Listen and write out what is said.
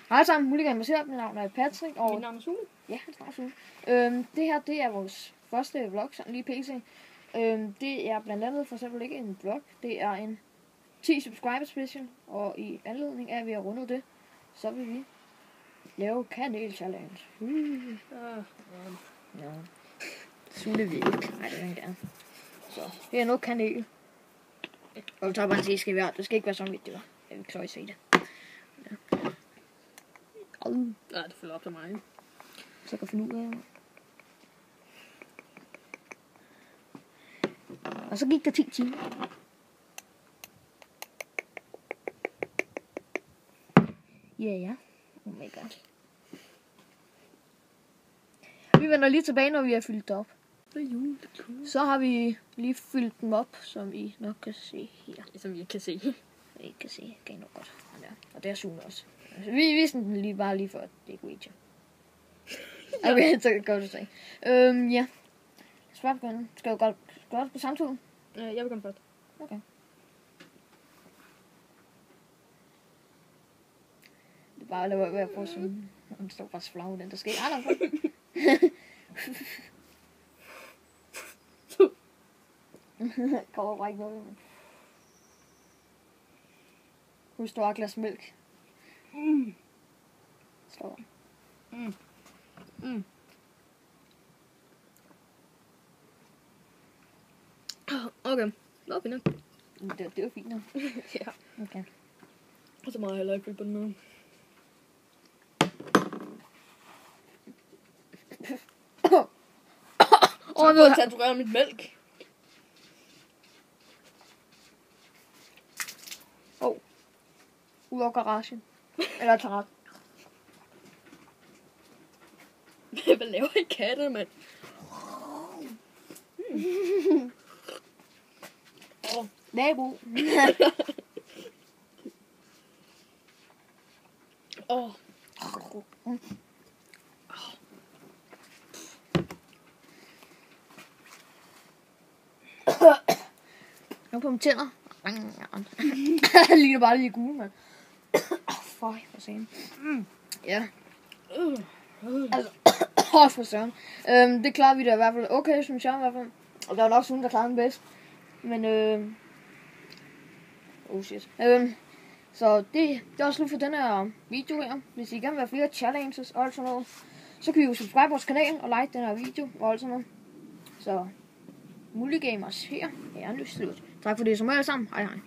Hej sammen, Mulligamers her. Mit navn er Patrick. Og mit navn er Sune. Ja, hans navn er Sune. Det her, det er vores første vlog, sådan lige PC. Det er blandt andet for eksempel ikke en vlog. Det er en 10 subscriber special. Og i anledning af, at vi har rundet det, så vil vi lave kanel challenge. Ja. Sune ved ikke. Nej, det vil han gerne. Så det er noget kanel. Og vi tager bare en teske hver. Det skal ikke være sådan vidt, det var. Jeg vil ikke se det. Ja, det følger op til mig. Så jeg kan finde ud af det. Og så gik der 10 timer. Ja. Oh my god. Vi vender lige tilbage, når vi har fyldt det op. Så har vi lige fyldt dem op, som I nok kan se her. Som vi kan se. I kan se, kan I nok godt. Ja. Og det er Sune også. Altså, vi viste den lige bare lige for, at det ikke var video. Okay, så går det så. Ja. Spørg begynden. Skal du godt på samtalen? Jeg vil komme først. Okay. Det er bare at lade være på sådan... Han står bare flag, den der sker. Ah, nej. Kommer bare ikke noget. Husk, du har et glas mælk. Slå. Okay, det var fint nok. Det var fint nok. Ja. Okay. Og så må jeg heller ikke på den nu. Jeg vil tatovere mit mælk. Ud over garagen. Eller terrassen. Hvad laver I katte, mand? Nabo. Nu på mine tænder. Det ligner bare lige gule, mand. For søren. Ja. Altså, for søren. Det klarer vi da i hvert fald. Okay, synes jeg i hvert fald. Og der er nok sådan, der klarer den bedst. Men oh shit. Så det er også slut for den her video her. Hvis I gerne vil have flere challenges og alt sådan noget, så kan I jo subscribe vores kanal og like den her video og alt sådan noget. Så Mulligamers her er nu slut. Tak for det som alle sammen. Hej hej.